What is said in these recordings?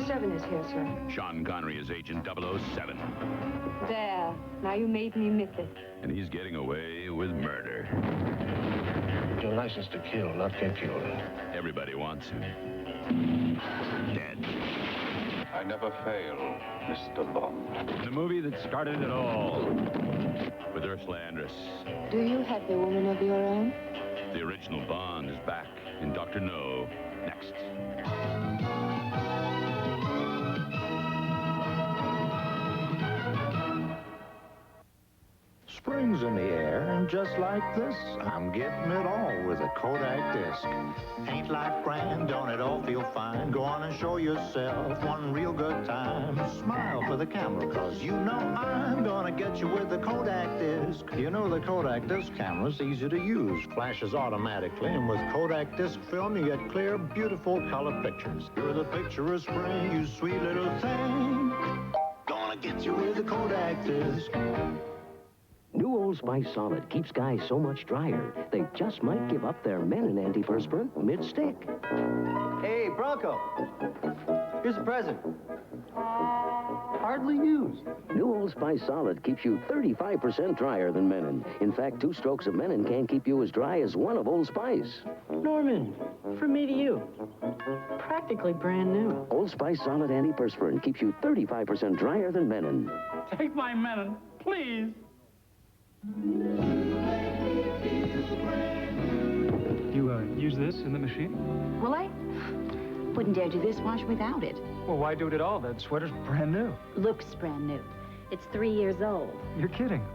007 is here, sir. Sean Connery is Agent 007. There. Now you made me miss it. And he's getting away with murder. Your license to kill, not get killed. Everybody wants him. Dead. I never fail, Mr. Bond. The movie that started it all. With Ursula Andress. Do you have a woman of your own? The original Bond is back in Dr. No. Next. Spring's in the air, and just like this, I'm getting it all with a Kodak Disc. Ain't life grand? Don't it all feel fine? Go on and show yourself one real good time. Smile for the camera, cause you know I'm gonna get you with the Kodak Disc. You know the Kodak Disc camera's easy to use, flashes automatically, and with Kodak Disc film, you get clear, beautiful color pictures. You're the picture of spring, you sweet little thing. Gonna get you with the Kodak Disc. New Old Spice Solid keeps guys so much drier, they just might give up their Menon antiperspirant mid-stick. Hey, Bronco. Here's a present. Hardly used. New Old Spice Solid keeps you 35% drier than Menon. In fact, 2 strokes of Menon can't keep you as dry as 1 of Old Spice. Norman, from me to you. Practically brand new. Old Spice Solid antiperspirant keeps you 35% drier than Menon. Take my Menon, please. You, use this in the machine? Will I? Wouldn't dare do this wash without it. Well, why do it at all? That sweater's brand new. Looks brand new. It's 3 years old. You're kidding.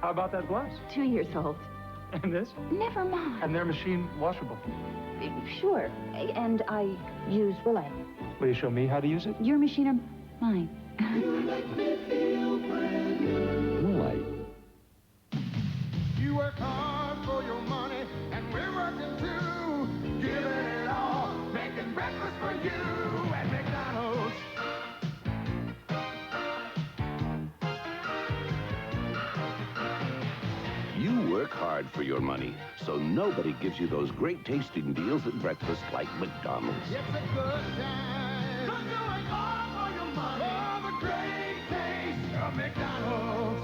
How about that blouse? 2 years old. And this? Never mind. And they're machine washable. Sure. And I use Woolite. Will you show me how to use it? Your machine or mine? Woolite. You work hard for your money, and we're working too. Giving it all, making breakfast for you at McDonald's. You work hard for your money, so nobody gives you those great tasting deals at breakfast like McDonald's. It's a good time. Cause you work hard for your money. For the great taste of McDonald's.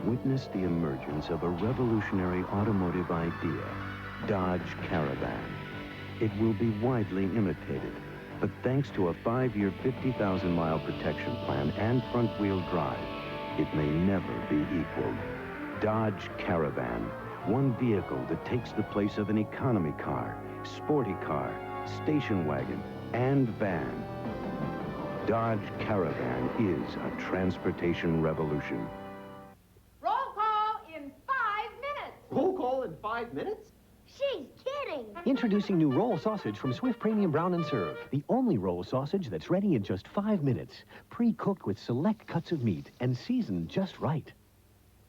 Witness the emergence of a revolutionary automotive idea, Dodge Caravan. It will be widely imitated, but thanks to a 5-year, 50,000-mile protection plan and front-wheel drive, it may never be equaled. Dodge Caravan, one vehicle that takes the place of an economy car, sporty car, station wagon, and van. Dodge Caravan is a transportation revolution. Roll call in 5 minutes. Roll call in 5 minutes? She's kidding. Introducing new roll sausage from Swift Premium Brown and Serve. The only roll sausage that's ready in just 5 minutes. Pre-cooked with select cuts of meat and seasoned just right.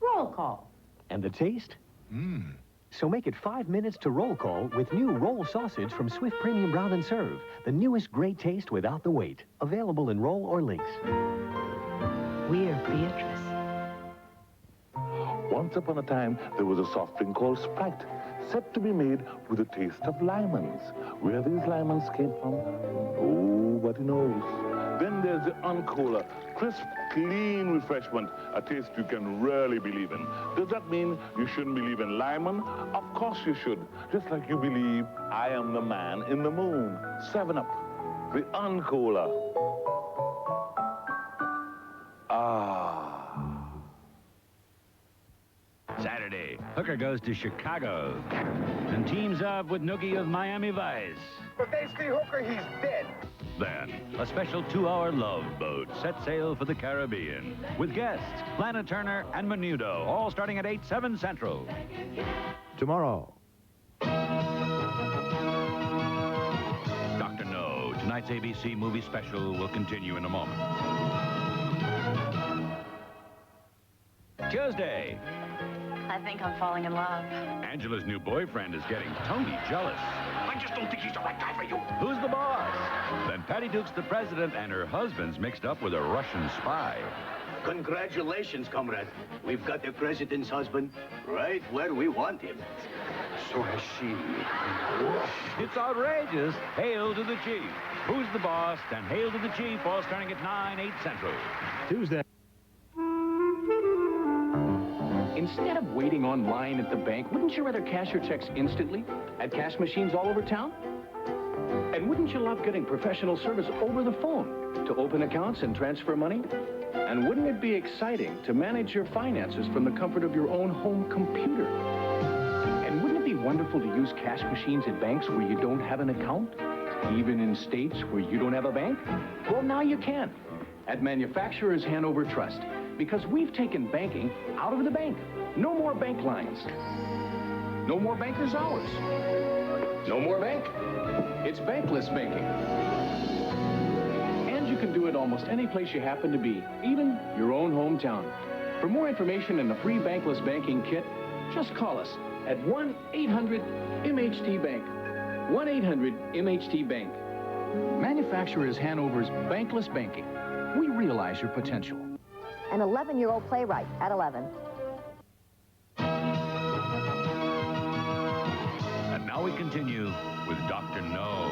Roll call. And the taste? Mmm. So make it 5 minutes to roll call with new roll sausage from Swift Premium Brown and Serve. The newest great taste without the wait. Available in roll or links. We're Beatrice. Once upon a time, there was a soft drink called Sprite, said to be made with a taste of lemons. Where these lemons came from, nobody knows. Then there's the Uncola, crisp, clean refreshment, a taste you can really believe in. Does that mean you shouldn't believe in lemon? Of course you should, just like you believe I am the man in the moon. 7-Up, the Uncola. Saturday, Hooker goes to Chicago and teams up with Nookie of Miami Vice. If they see Hooker, he's dead. Then, a special 2-hour love boat set sail for the Caribbean with guests Lana Turner and Menudo, all starting at 8/7 Central. Tomorrow. Dr. No, tonight's ABC movie special will continue in a moment. Tuesday. I think I'm falling in love. Angela's new boyfriend is getting Tony jealous. I just don't think he's the right guy for you. Who's the boss? Then Patty Duke's the president and her husband's mixed up with a Russian spy. Congratulations, comrade. We've got the president's husband right where we want him. So has she. It's outrageous. Hail to the chief. Who's the boss? And hail to the chief, all starting at 9, 8 Central. Tuesday. Instead of waiting online at the bank, wouldn't you rather cash your checks instantly at cash machines all over town? And wouldn't you love getting professional service over the phone to open accounts and transfer money? And wouldn't it be exciting to manage your finances from the comfort of your own home computer? And wouldn't it be wonderful to use cash machines at banks where you don't have an account? Even in states where you don't have a bank? Well, now you can at Manufacturers Hanover Trust, because we've taken banking out of the bank. No more bank lines. No more banker's hours. No more bank. It's bankless banking. And you can do it almost any place you happen to be, even your own hometown. For more information and a free bankless banking kit, just call us at 1-800-MHT-BANK. 1-800-MHT-BANK. Manufacturers Hanover's bankless banking. We realize your potential. An 11-year-old playwright at 11. And now we continue with Dr. No.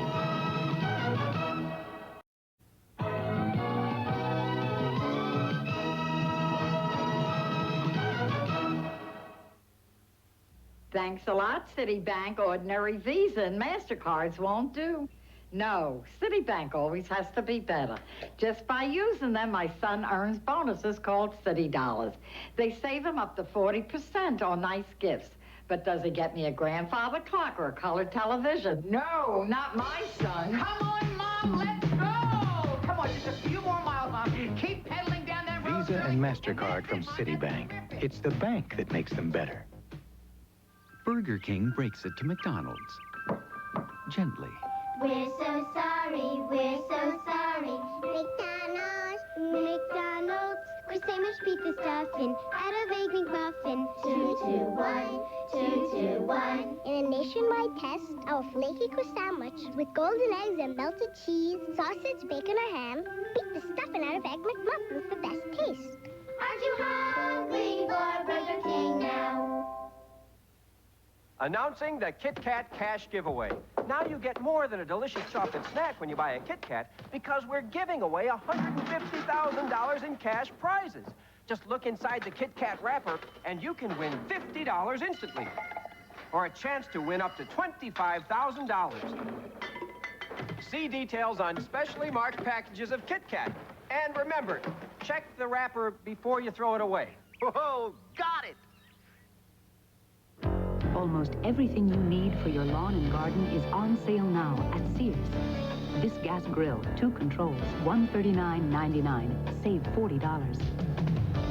Thanks a lot, Citibank. Ordinary Visa and MasterCards won't do. No, Citibank always has to be better. Just by using them, my son earns bonuses called Citi Dollars. They save him up to 40% on nice gifts. But does he get me a grandfather clock or a color television? No, not my son. Come on, Mom, let's go! Come on, just a few more miles, Mom. Keep pedaling down that road. Visa and MasterCard from Citibank. It's the bank that makes them better. Burger King breaks it to McDonald's. Gently. We're so sorry, we're so sorry. McDonald's, McDonald's. We're sandwich pizza stuffing, add a Big McMuffin. 2-2-1, 2-2-1. In a nationwide test, our flaky croissantwich with golden eggs and melted cheese, sausage, bacon, or ham, beat the stuffing out of Egg McMuffin for best taste. Aren't you hungry for Burger King now? Announcing the Kit Kat Cash Giveaway. Now you get more than a delicious chocolate snack when you buy a Kit Kat, because we're giving away $150,000 in cash prizes. Just look inside the Kit Kat wrapper, and you can win $50 instantly, or a chance to win up to $25,000. See details on specially marked packages of Kit Kat. And remember, check the wrapper before you throw it away. Whoa, got it! Almost everything you need for your lawn and garden is on sale now at Sears. This gas grill, 2 controls, $139.99. Save $40.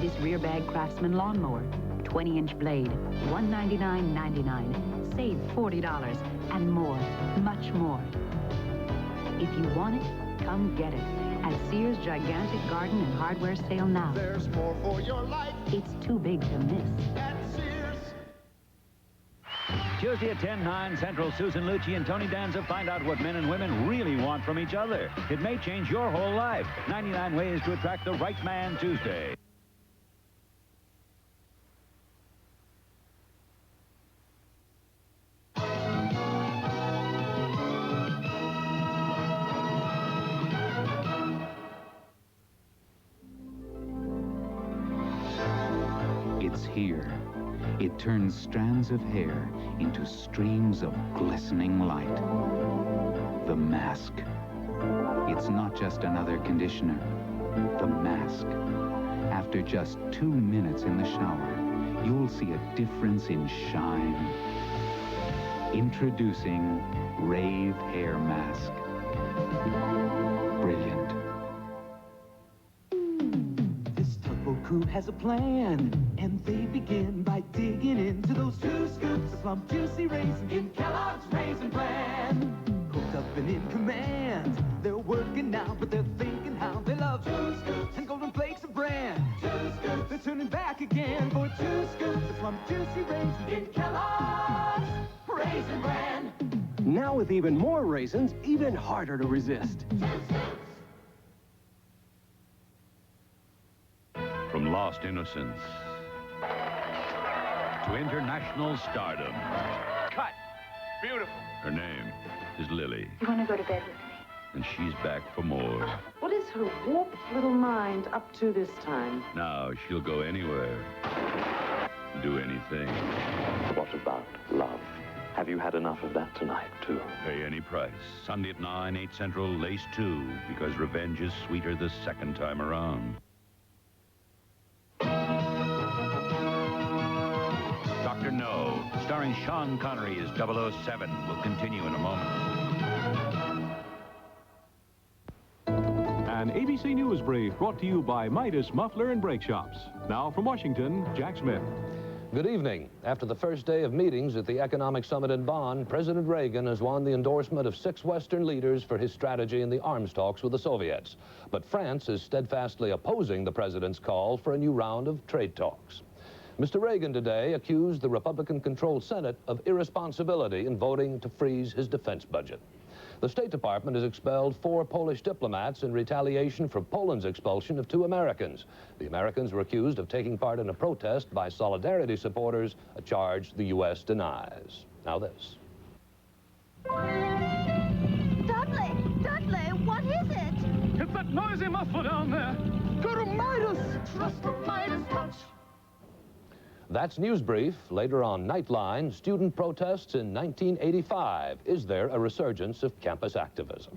This rear bag Craftsman lawnmower, 20-inch blade, $199.99. Save $40. And more, much more. If you want it, come get it. At Sears' gigantic garden and hardware sale now. There's more for your life. It's too big to miss. At Sears. Tuesday at 10, 9 Central, Susan Lucci and Tony Danza find out what men and women really want from each other. It may change your whole life. 99 ways to attract the right man Tuesday. It's here. It turns strands of hair into streams of glistening light. The Masque. It's not just another conditioner. The Masque. After just 2 minutes in the shower, you'll see a difference in shine. Introducing Rave Hair Mask. Brilliant. This tugboat crew has a plan, and they begin by digging into those 2 scoops of plump, juicy raisins in Kellogg's Raisin Bran. Cooked up and in command, they're working now, but they're thinking how they love 2 scoops and golden flakes of bran. 2 scoops, they're turning back again for 2 scoops of plump, juicy raisins in Kellogg's Raisin Bran. Now with even more raisins, even harder to resist. From lost innocence to international stardom. Cut. Beautiful. Her name is Lily, You want to go to bed with me? and she's back for more. What is her warped little mind up to this time? Now she'll go anywhere, do anything. What about love? Have you had enough of that tonight, too? Pay any price. Sunday at 9, 8 Central, Lace 2, because revenge is sweeter the second time around. Dr. No, starring Sean Connery as 007, will continue in a moment. An ABC News Brief brought to you by Midas Muffler and Brake Shops. Now from Washington, Jack Smith. Good evening. After the first day of meetings at the Economic Summit in Bonn, President Reagan has won the endorsement of 6 Western leaders for his strategy in the arms talks with the Soviets. But France is steadfastly opposing the president's call for a new round of trade talks. Mr. Reagan today accused the Republican-controlled Senate of irresponsibility in voting to freeze his defense budget. The State Department has expelled 4 Polish diplomats in retaliation for Poland's expulsion of 2 Americans. The Americans were accused of taking part in a protest by Solidarity supporters, a charge the U.S. denies. Now this. Dudley! Dudley, what is it? It's that noisy muffler down there. Go to Midas! Trust the Midas touch. That's News Brief. Later on Nightline, student protests in 1985. Is there a resurgence of campus activism?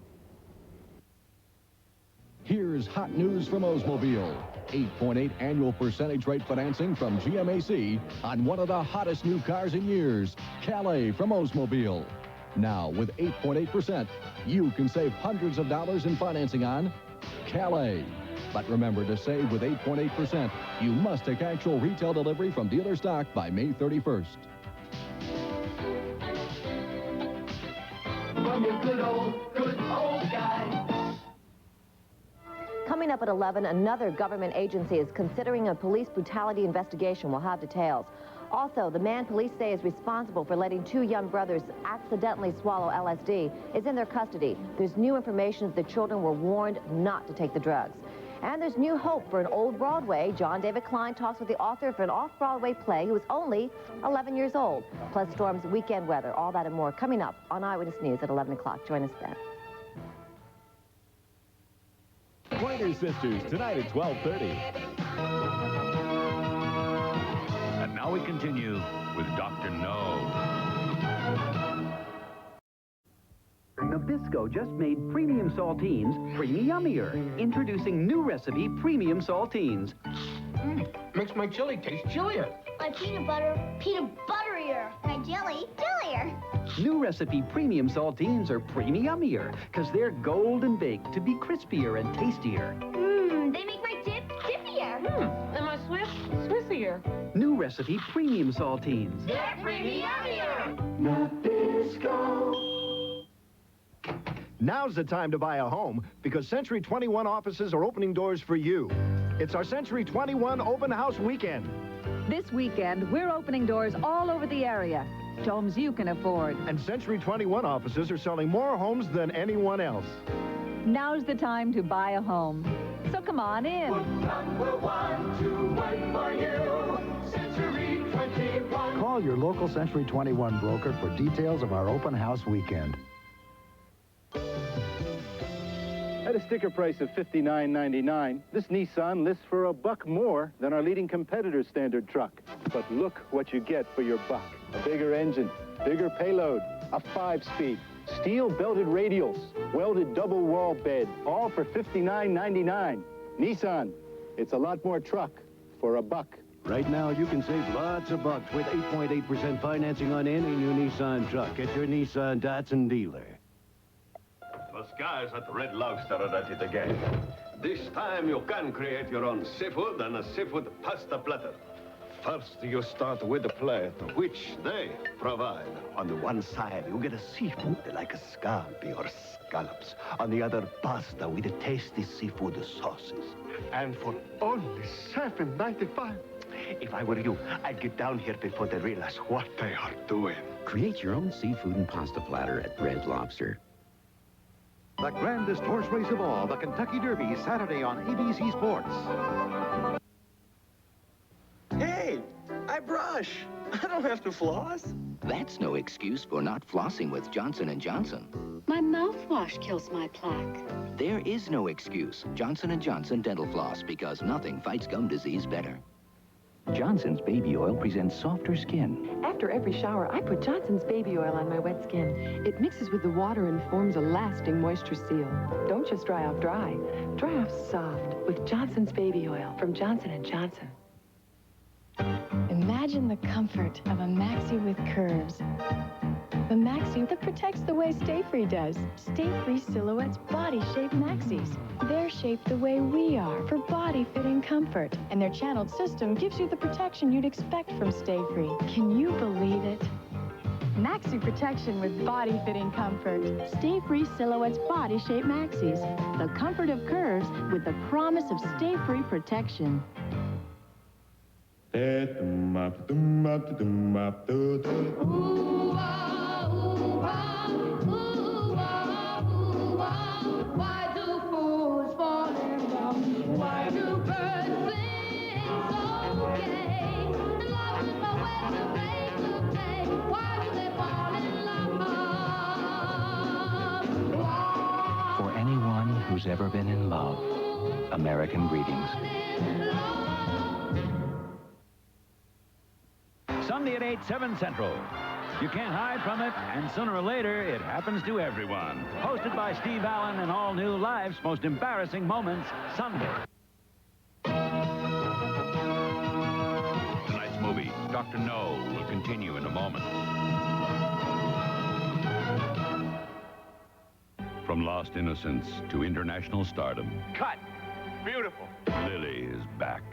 Here's hot news from Oldsmobile. 8.8 annual percentage rate financing from GMAC on one of the hottest new cars in years, Calais from Oldsmobile. Now, with 8.8%, you can save hundreds of dollars in financing on Calais. But remember, to save with 8.8%, you must take actual retail delivery from dealer stock by May 31st. From your good old guy. Coming up at 11, another government agency is considering a police brutality investigation. We'll have details. Also, the man police say is responsible for letting 2 young brothers accidentally swallow LSD is in their custody. There's new information that the children were warned not to take the drugs. And there's new hope for an old Broadway. John David Klein talks with the author of an off-Broadway play who is only 11 years old. Plus Storm's weekend weather. All that and more coming up on Eyewitness News at 11 o'clock. Join us then. Pointer Sisters, tonight at 12:30. And now we continue with Dr. No. Nabisco just made premium saltines premiumier. Introducing new recipe premium saltines. Makes my chili taste chillier. My peanut butterier. My jelly, jellier. New recipe premium saltines are premiumier because they're golden baked to be crispier and tastier. They make my dip dippier. And my Swissier. New recipe premium saltines. They're premiumier. Nabisco. Now's the time to buy a home because Century 21 offices are opening doors for you. It's our Century 21 open house weekend. This weekend, we're opening doors all over the area to homes you can afford. And Century 21 offices are selling more homes than anyone else. Now's the time to buy a home. So come on in. We'll want to wait for you. Century 21. Call your local Century 21 broker for details of our open house weekend. At a sticker price of $59.99, this Nissan lists for $1 more than our leading competitor's standard truck. But look what you get for your buck. A bigger engine, bigger payload, a 5-speed, steel-belted radials, welded double-wall bed, all for $59.99. Nissan, it's a lot more truck for $1. Right now, you can save lots of bucks with 8.8% financing on any new Nissan truck at your Nissan Datsun dealer. Those guys at the Red Lobster are at it again. This time you can create your own seafood and a seafood pasta platter. First, you start with a plate, which they provide. On the one side, you get a seafood like a scampi or scallops. On the other, pasta with the tasty seafood sauces. And for only $7.95, If I were you, I'd get down here before they realize what they are doing. Create your own seafood and pasta platter at Red Lobster. The grandest horse race of all, the Kentucky Derby, Saturday on ABC Sports. Hey, I brush. I don't have to floss. That's no excuse for not flossing with Johnson & Johnson. My mouthwash kills my plaque. There is no excuse. Johnson & Johnson Dental Floss, because nothing fights gum disease better. Johnson's baby oil presents softer skin. After every shower, I put Johnson's baby oil on my wet skin. It mixes with the water and forms a lasting moisture seal. Don't just dry off dry. Dry off soft with Johnson's baby oil from Johnson & Johnson. Imagine the comfort of a maxi with curves. The maxi that protects the way Stay Free does. Stay Free Silhouette's body-shaped maxis. They're shaped the way we are for body-fitting comfort. And their channeled system gives you the protection you'd expect from Stay Free. Can you believe it? Maxi protection with body-fitting comfort. Stay Free Silhouette's body-shaped maxis. The comfort of curves with the promise of Stay Free protection. Why do fools fall in love? Why do birds sing so gay? Love is no way to make the day. Why do they fall in love? For anyone who's ever been in love, American greetings. Sunday at 8, 7 Central. You can't hide from it, and sooner or later, it happens to everyone. Hosted by Steve Allen and all new Life's Most Embarrassing Moments, Sunday. Tonight's movie, Dr. No, will continue in a moment. From lost innocence to international stardom, Cut. Beautiful. Lily is back.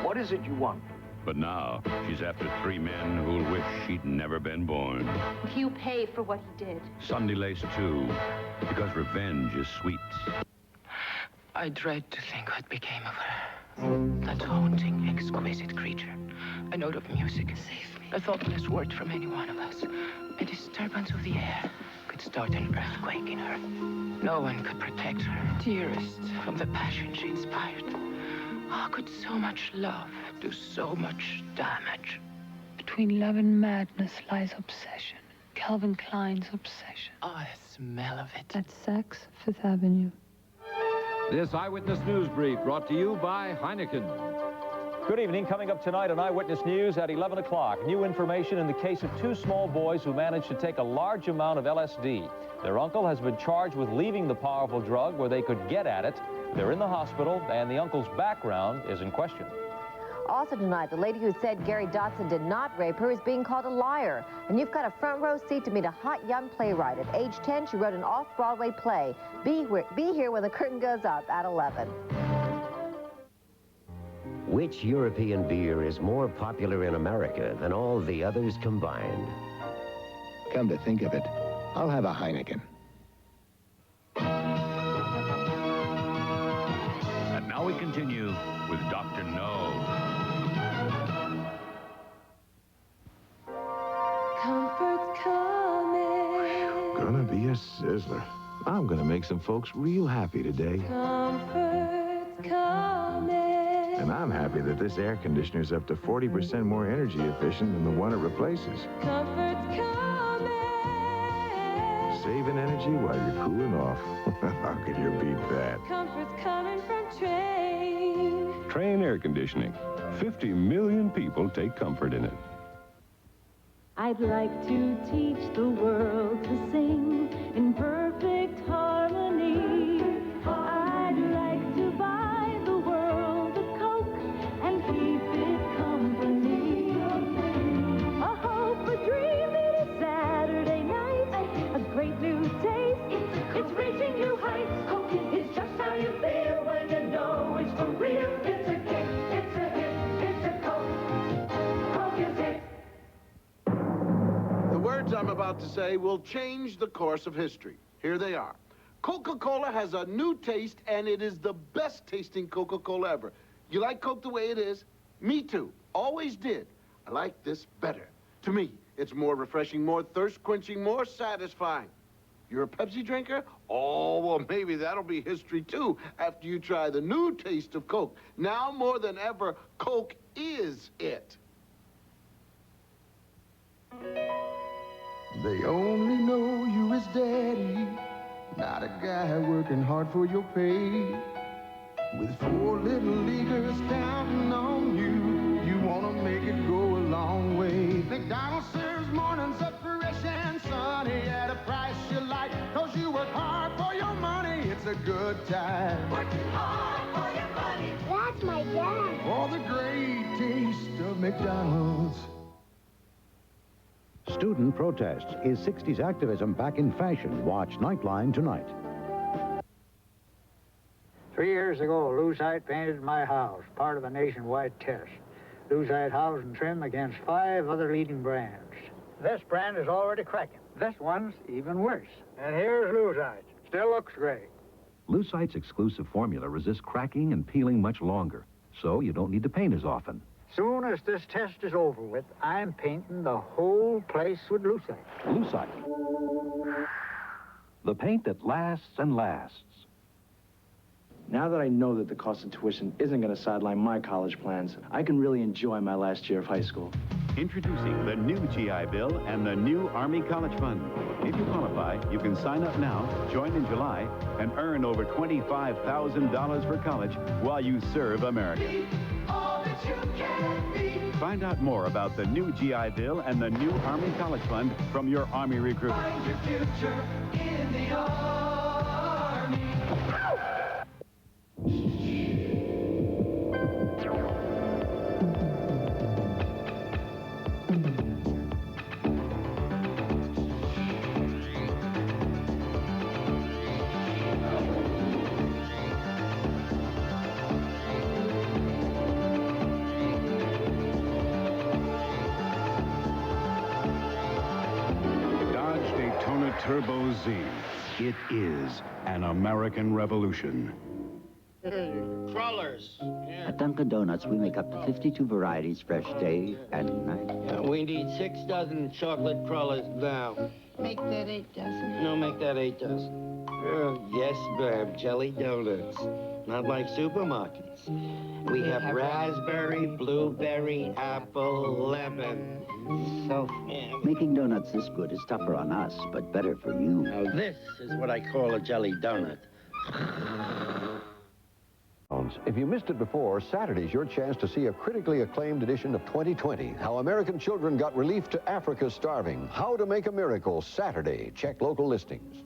What is it you want? But now, she's after 3 men who'll wish she'd never been born. You pay for what he did. Sunday Lace 2, because revenge is sweet. I dread to think what became of her. That haunting, exquisite creature. A note of music. Save me. A thoughtless word from any one of us. A disturbance of the air could start an earthquake in her. No one could protect her, dearest, from the passion she inspired. How could so much love do so much damage? Between love and madness lies obsession. Calvin Klein's obsession. Oh, the smell of it. That's Saks, Fifth Avenue. This Eyewitness News Brief brought to you by Heineken. Good evening. Coming up tonight on Eyewitness News at 11 o'clock. New information in the case of 2 small boys who managed to take a large amount of LSD. Their uncle has been charged with leaving the powerful drug where they could get at it. They're in the hospital, and the uncle's background is in question. Also tonight, the lady who said Gary Dotson did not rape her is being called a liar. And you've got a front row seat to meet a hot young playwright. At age 10, she wrote an off-Broadway play. Be here when the curtain goes up at 11. Which European beer is more popular in America than all the others combined? Come to think of it, I'll have a Heineken. And now we continue with Dr. No. Comfort's coming. Gonna be a sizzler. I'm gonna make some folks real happy today. Comfort's coming. And I'm happy that this air conditioner's up to 40% more energy efficient than the one it replaces. Comfort's coming. Saving energy while you're cooling off. How could you beat that? Comfort's coming from Train. Train air conditioning. 50 million people take comfort in it. I'd like to teach the world to sing in perfect harmony. I'd like to buy the world a Coke and keep it company. A hope, a dream, it is Saturday night. A great new taste, it's reaching new heights. Coke is just how you feel when you know it's for real. It's a kick, it's a hit, it's a Coke. Coke is it. The words I'm about to say will change the course of history. Here they are. Coca-Cola has a new taste, and it is the best tasting Coca-Cola ever. You like Coke the way it is? Me too. Always did. I like this better. To me, it's more refreshing, more thirst-quenching, more satisfying. You're a Pepsi drinker? Oh, well, maybe that'll be history, too, after you try the new taste of Coke. Now, more than ever, Coke is it. They only know you as daddy, not a guy working hard for your pay. With 4 little leaguers counting on you, you want to make it go a long way. McDonald serves mornings up fresh and sunny at a price you like, 'cause you work hard for your money. It's a good time. Working hard for your money. That's my dad. For the great taste of McDonald's. Student protests. Is 60s activism back in fashion? Watch Nightline tonight. 3 years ago, Lucite painted my house, part of a nationwide test. Lucite house and trim against 5 other leading brands. This brand is already cracking. This one's even worse. And here's Lucite. Still looks great. Lucite's exclusive formula resists cracking and peeling much longer, so you don't need to paint as often. Soon as this test is over with, I'm painting the whole place with Lucite. Lucite. The paint that lasts and lasts. Now that I know that the cost of tuition isn't going to sideline my college plans, I can really enjoy my last year of high school. Introducing the new GI Bill and the new Army College Fund. If you qualify, you can sign up now, join in July, and earn over $25,000 for college while you serve America. Find out more about the new GI Bill and the new Army College Fund from your Army recruiter. Find your future in the Army. Turbo Z. It is an American revolution. Hey, crawlers. Yeah. At Dunkin' Donuts, we make up to 52 varieties fresh day and night. Yeah, we need 6 dozen chocolate crawlers now. Make that 8 dozen. No, make that 8 dozen. Yes, ma'am. Jelly donuts. Not like supermarkets. We have raspberry, blueberry, apple, lemon. So, making donuts this good is tougher on us, but better for you. Now, this is what I call a jelly donut. If you missed it before, Saturday's your chance to see a critically acclaimed edition of 2020. How American children got relief to Africa's starving. How to Make a Miracle, Saturday. Check local listings.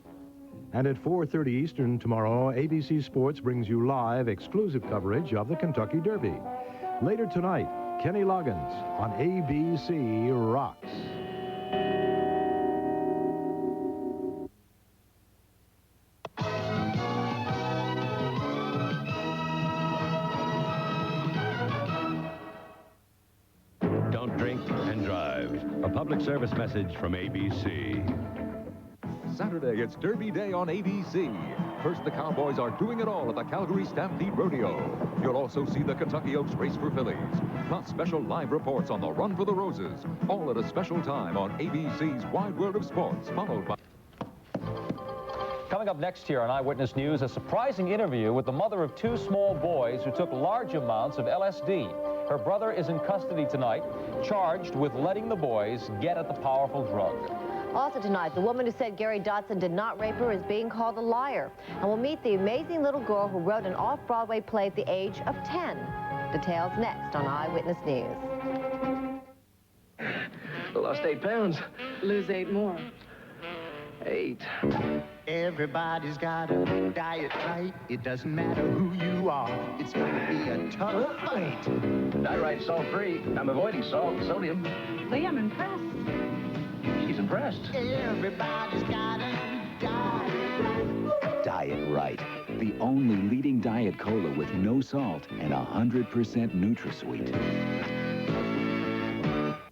And at 4:30 Eastern tomorrow, ABC Sports brings you live exclusive coverage of the Kentucky Derby. Later tonight, Kenny Loggins on ABC Rocks. Don't drink and drive. A public service message from ABC. Saturday, it's Derby Day on ABC. First, the Cowboys are doing it all at the Calgary Stampede Rodeo. You'll also see the Kentucky Oaks race for fillies, plus special live reports on the Run for the Roses, all at a special time on ABC's Wide World of Sports, followed by... Coming up next here on Eyewitness News, a surprising interview with the mother of 2 small boys who took large amounts of LSD. Her brother is in custody tonight, charged with letting the boys get at the powerful drug. Also tonight, the woman who said Gary Dotson did not rape her is being called a liar. And we'll meet the amazing little girl who wrote an off-Broadway play at the age of 10. Details next on Eyewitness News. I lost 8 pounds. Lose 8 more. 8. Everybody's got a diet right. It doesn't matter who you are. It's gonna be a tough fight. Diet salt-free. I'm avoiding salt and sodium. Lee, I'm impressed. She's impressed. Everybody's got a diet right. Diet Right, the only leading diet cola with no salt and 100% NutraSweet.